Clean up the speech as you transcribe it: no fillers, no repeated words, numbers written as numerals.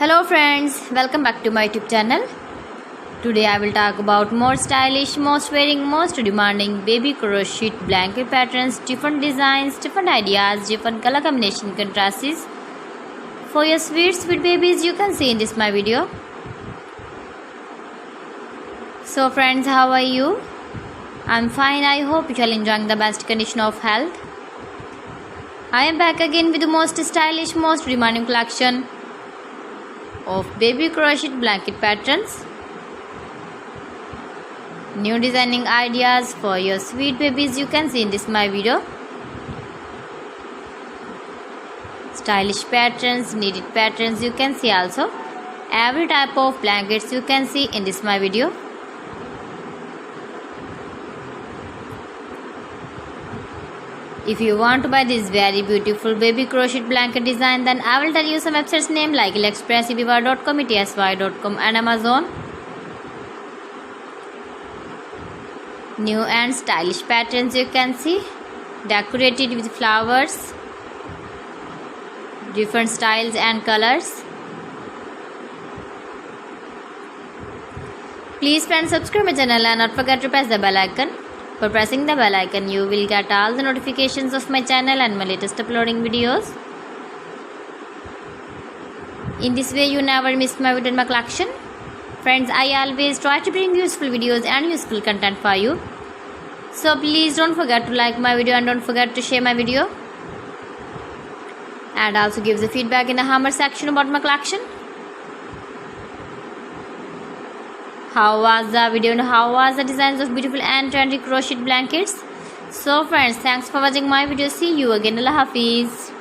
Hello friends, welcome back to my YouTube channel. Today I will talk about more stylish, most wearing, most demanding baby crochet blanket patterns, different designs, different ideas, different color combination contrasts for your sweet babies you can see in this my video. So friends, how are you? I'm fine. I hope you are enjoying the best condition of health. I am back again with the most stylish, most demanding collection of baby crochet blanket patterns. New designing ideas for your sweet babies you can see in this my video. Stylish patterns, needed patterns you can see also. Every type of blankets you can see in this my video. If you want to buy this very beautiful baby crochet blanket design, then I will tell you some websites name like AliExpress, eBay.com, etsy.com and Amazon. New and stylish patterns you can see, decorated with flowers, different styles and colors. Please friends, subscribe my channel and not forget to press the bell icon. For pressing the bell icon, you will get all the notifications of my channel and my latest uploading videos. In this way, you never miss my video in my collection. Friends, I always try to bring useful videos and useful content for you. So please don't forget to like my video and don't forget to share my video. And also give the feedback in the comment section about my collection. How was the video and how was the designs of beautiful and trendy crochet blankets? So friends, thanks for watching my video. See you again. Allah Hafiz.